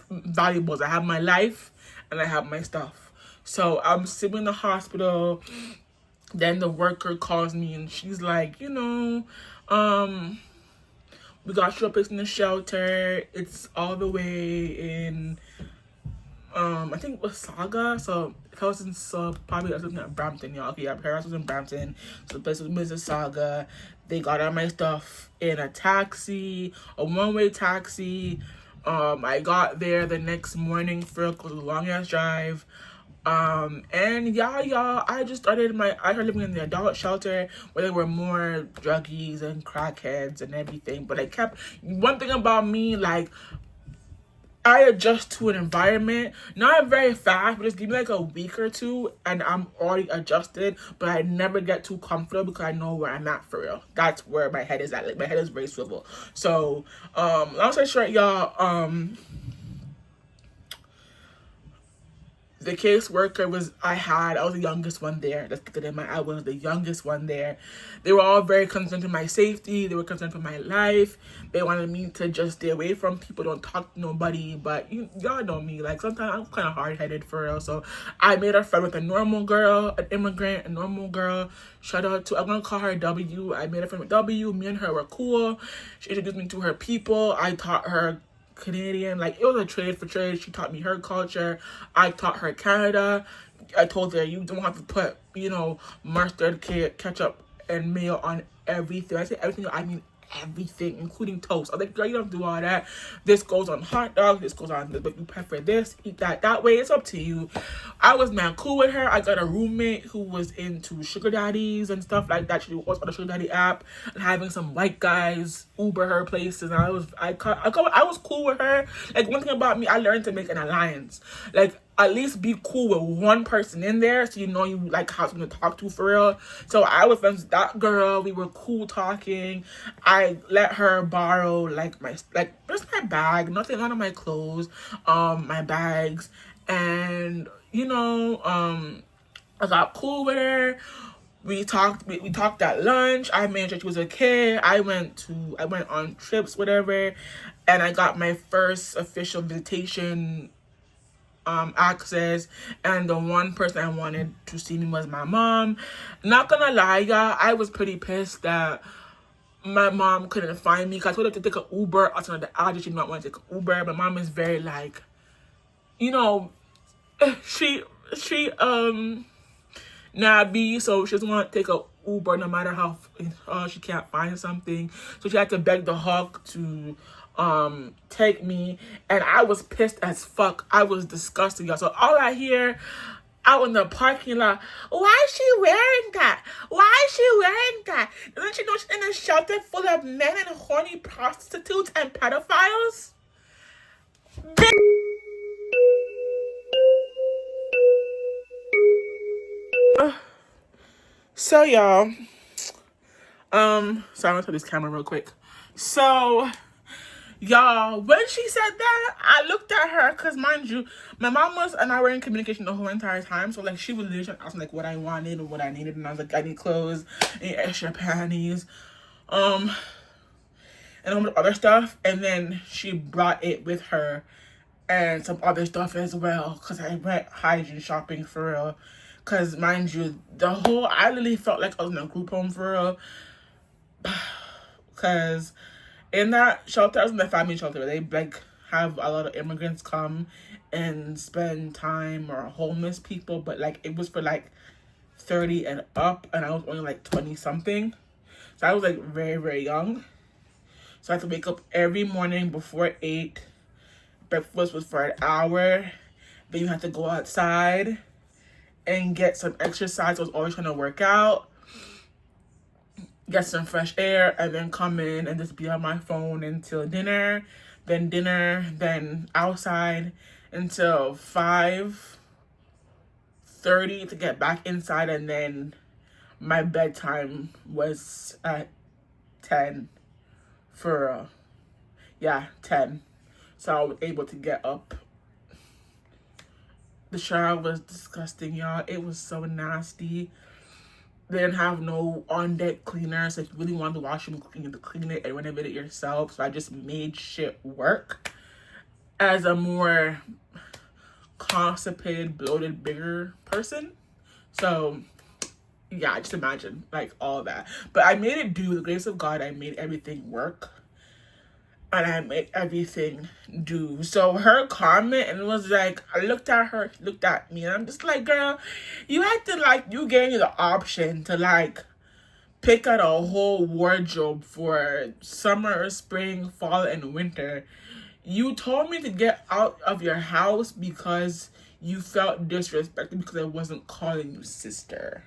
valuables. I have my life and I have my stuff. So I'm sitting in the hospital. Then the worker calls me and she's like, we got you a place in the shelter. It's all the way in, I think it was Saga. So if I was in probably I was looking at Brampton, y'all. Okay, yeah, parents was in Brampton. So the place was Mississauga. They got all my stuff in a taxi, a one-way taxi. I got there the next morning for a long-ass drive. And yeah, y'all, I started living in the adult shelter where there were more druggies and crackheads and everything. But one thing about me, like, I adjust to an environment, not very fast, but just give me like a week or two and I'm already adjusted, but I never get too comfortable because I know where I'm at, for real. That's where my head is at. Like, my head is very swivel. So, long story short, y'all, the caseworker I was the youngest one there. Let's get it in I was the youngest one there. They were all very concerned for my safety. They were concerned for my life. They wanted me to just stay away from people, don't talk to nobody. But y'all know me. Like, sometimes I'm kind of hard-headed, for real. So I made a friend with a normal girl, an immigrant, a normal girl. Shout out to, I'm going to call her W. I made a friend with W. Me and her were cool. She introduced me to her people. I taught her Canadian. Like, it was a trade for trade. She taught me her culture. I taught her Canada. I told her, you don't have to put, mustard, ketchup, and mayo on everything. I say everything, I mean everything, including toast. I'm like, girl, you don't do all that. This goes on hot dogs. This goes on, but you prefer this, eat that. That way, it's up to you. I was not cool with her. I got a roommate who was into sugar daddies and stuff like that. She was on the sugar daddy app and having some white guys Uber her places. And I was cool with her. Like, one thing about me, I learned to make an alliance. Like, at least be cool with one person in there so you like have someone to talk to, for real. So I was friends with that girl. We were cool talking. I let her borrow just my bag, none of my clothes, my bags, and I got cool with her. We talked at lunch. I made sure she was okay. I went on trips, whatever, and I got my first official visitation access, and the one person I wanted to see me was my mom. Not gonna lie, y'all, I was pretty pissed that my mom couldn't find me, because I told her to take an Uber. I told her the address, she did not want to take an Uber. My mom is very like, she nabby, so she doesn't want to take a Uber no matter how she can't find something. So she had to beg the hawk to take me, and I was pissed as fuck. I was disgusted, y'all. So all I hear out in the parking lot, why is she wearing that? Why is she wearing that? Doesn't she know she's in a shelter full of men and horny prostitutes and pedophiles? So y'all, so I'm gonna turn this camera real quick. So Y'all, when she said that, I looked at her, because mind you, my mom and I were in communication the whole entire time. So, like, she was literally asking, like, what I wanted and what I needed. And I was like, I need clothes, I need extra panties, and all the other stuff. And then she brought it with her and some other stuff as well, because I went hygiene shopping for real. Because, mind you, I literally felt like I was in a group home for real. Because in that shelter, I was in the family shelter. They, like, have a lot of immigrants come and spend time, or homeless people. But, like, it was for, like, 30 and up. And I was only, like, 20-something. So I was, like, very, very young. So I had to wake up every morning before 8. Breakfast was for an hour. Then you had to go outside and get some exercise. I was always trying to work out, get some fresh air, and then come in and just be on my phone until dinner, then outside until 5:30 to get back inside, and then my bedtime was at 10 for 10. So I was able to get up. The shower was disgusting, y'all. It was so nasty. They didn't have no on-deck cleaner, so if you really wanted to wash and clean it and renovate it yourself. So I just made shit work as a more constipated, bloated, bigger person. So yeah, just imagine, like, all that. But I made it do. The grace of God, I made everything work. And I made everything do. So her comment, and it was like, I looked at her, she looked at me, and I'm just like, girl, you had to, like, you gave me the option to, like, pick out a whole wardrobe for summer, spring, fall, and winter. You told me to get out of your house because you felt disrespected because I wasn't calling you sister.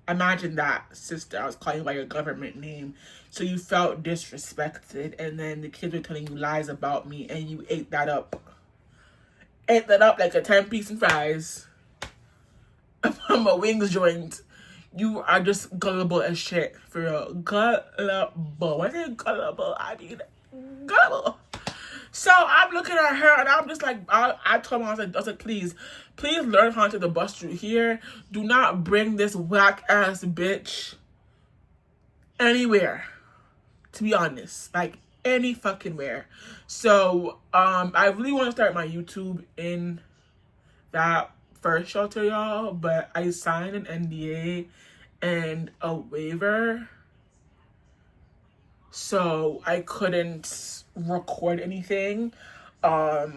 Imagine that, sister. I was calling you by your government name. So you felt disrespected, and then the kids were telling you lies about me, and you ate that up. Ate that up like a 10-piece and fries from a wings joint. You are just gullible as shit, for real. Gullible. When I say gullible, I mean gullible. So I'm looking at her, and I'm just like, I told her, I was like, please learn how to take the bus through here. Do not bring this whack ass bitch anywhere, to be honest, like any fucking where. So I really want to start my YouTube in that first shelter, y'all, but I signed an NDA and a waiver, so I couldn't record anything. I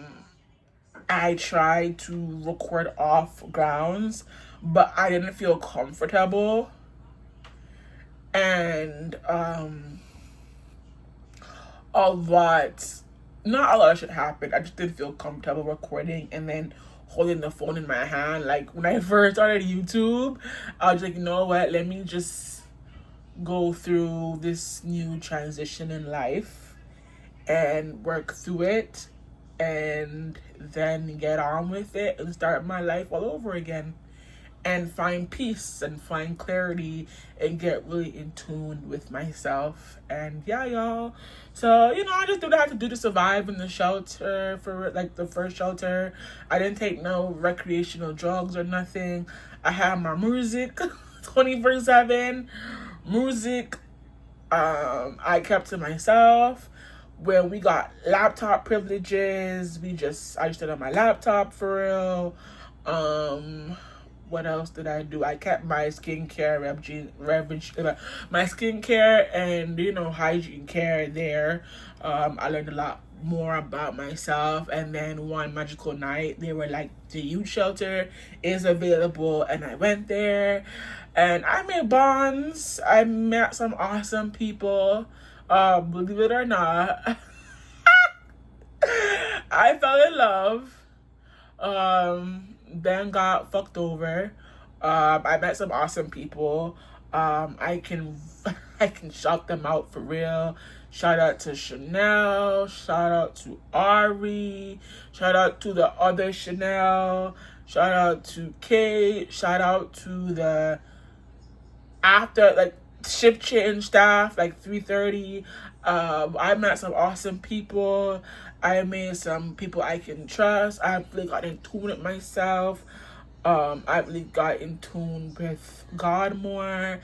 tried to record off grounds, but I didn't feel comfortable, and not a lot of shit happened. I just didn't feel comfortable recording and then holding the phone in my hand. Like, when I first started YouTube, I was like, you know what, let me just go through this new transition in life and work through it, and then get on with it and start my life all over again, and find peace and find clarity and get really in tune with myself. And yeah, y'all, so I just do what I had to do to survive in the shelter, for like the first shelter. I didn't take no recreational drugs or nothing. I had my music 24/7 music. I kept to myself. When we got laptop privileges, I just did on my laptop for real. What else did I do? I kept my skincare, my skincare and hygiene care there. I learned a lot more about myself. And then one magical night, they were like, the youth shelter is available, and I went there, and I made bonds. I met some awesome people. Believe it or not, I fell in love. Then got fucked over. I met some awesome people. I can shout them out for real. Shout out to Chanel. Shout out to Ari. Shout out to the other Chanel. Shout out to Kate. Shout out to the shift change staff like 3:30. I met some awesome people. I made some people I can trust. I really got in tune with myself. I really got in tune with God more.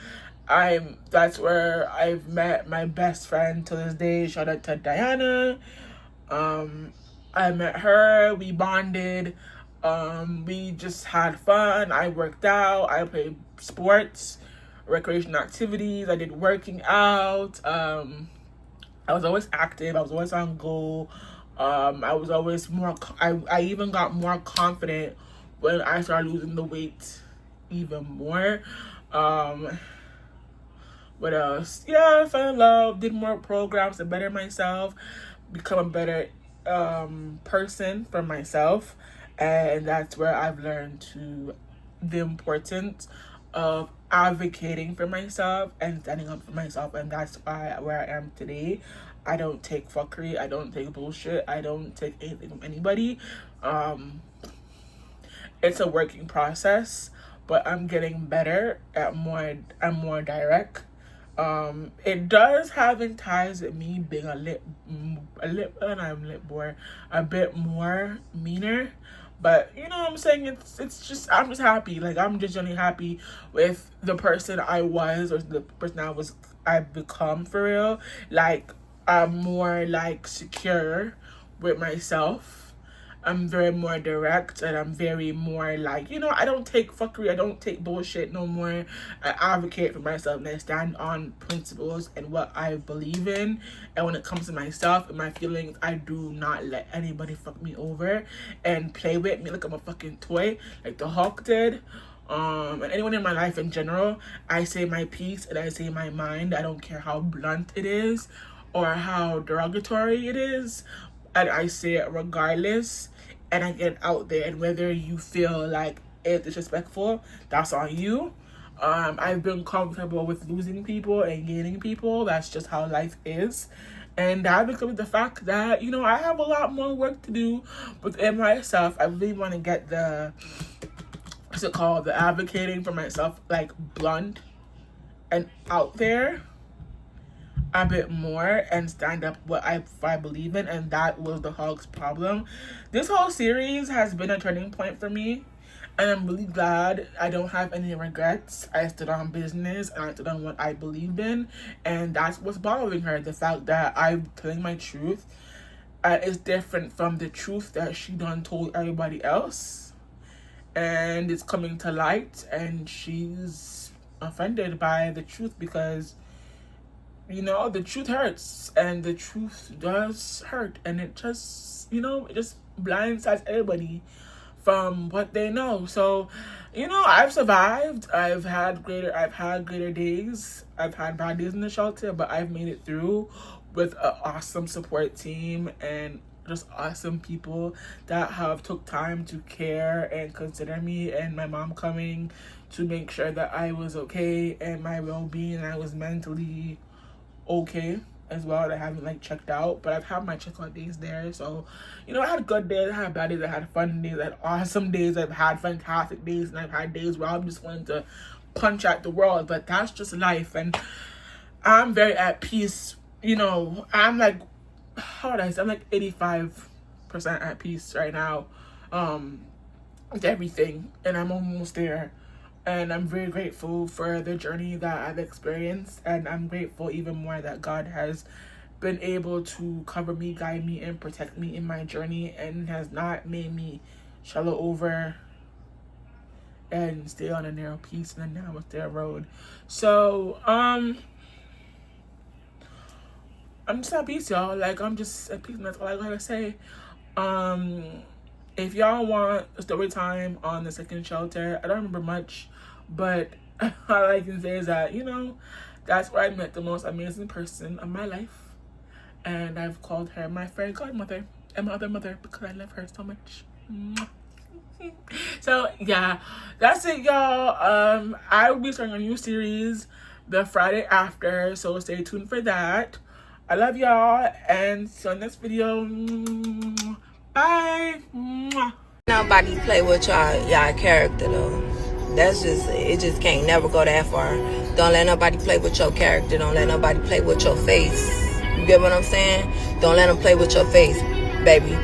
That's where I've met my best friend to this day. Shout out to Diana. I met her. We bonded. We just had fun. I worked out. I played sports, recreational activities. I did working out. I was always active. I was always on goal. I was always more. I even got more confident when I started losing the weight even more. What else? Yeah, I fell in love. Did more programs to better myself, become a better person for myself, and that's where I've learned the importance of advocating for myself and standing up for myself, and that's where I am today. I don't take fuckery. I don't take bullshit. I don't take anything from anybody. It's a working process, but I'm getting better at I'm more direct. It does have in ties with me being a bit more meaner, but you know what I'm saying, it's just, I'm just happy. Like, I'm just really happy with the person I was, or the person I've become for real. Like, I'm more like secure with myself. I'm very more direct, and I'm very more like, you know, I don't take fuckery, I don't take bullshit no more. I advocate for myself, and I stand on principles and what I believe in. And when it comes to myself and my feelings, I do not let anybody fuck me over and play with me like I'm a fucking toy, like the Hulk did. And anyone in my life in general, I say my piece and I say my mind. I don't care how blunt it is or how derogatory it is, and I say it regardless, and I get out there. And whether you feel like it's disrespectful, that's on you. I've been comfortable with losing people and gaining people. That's just how life is. And I've become with the fact that, you know, I have a lot more work to do within myself. I really want to get the advocating for myself, like, blunt and out there a bit more, and stand up what I believe in. And that was the Hulk's problem. This whole series has been a turning point for me, and I'm really glad. I don't have any regrets. I stood on business, and I stood on what I believed in, and that's what's bothering her. The fact that I'm telling my truth is different from the truth that she done told everybody else, and it's coming to light, and she's offended by the truth because, you know, the truth hurts, and the truth does hurt, and it just, you know, it just blindsides everybody from what they know. So, you know, I've survived. I've had greater days. I've had bad days in the shelter, but I've made it through with an awesome support team and just awesome people that have took time to care and consider me, and my mom coming to make sure that I was okay and my well-being, and I was mentally okay as well. I haven't like checked out, but I've had my checkout days there. So, you know, I had good days, I had bad days, I had fun days, I had awesome days, I've had fantastic days, and I've had days where I'm just wanting to punch at the world. But that's just life, and I'm very at peace. You know, I'm like, how would I say, I'm like 85% at peace right now with everything, and I'm almost there. And I'm very grateful for the journey that I've experienced. And I'm grateful even more that God has been able to cover me, guide me, and protect me in my journey, and has not made me shallow over and stay on a narrow piece and a narrow road. So, I'm just at peace, y'all. Like, I'm just at peace, and that's all I gotta say. If y'all want a story time on the second shelter, I don't remember much, but all I can say is that, you know, that's where I met the most amazing person of my life, and I've called her my fairy godmother and my other mother because I love her so much. So yeah, that's it, y'all. I will be starting a new series the Friday after, so stay tuned for that. I love y'all, and see you in this video. Bye. Nobody play with y'all character though. That's just, it just can't never go that far. Don't let nobody play with your character. Don't let nobody play with your face. You get what I'm saying? Don't let them play with your face, baby.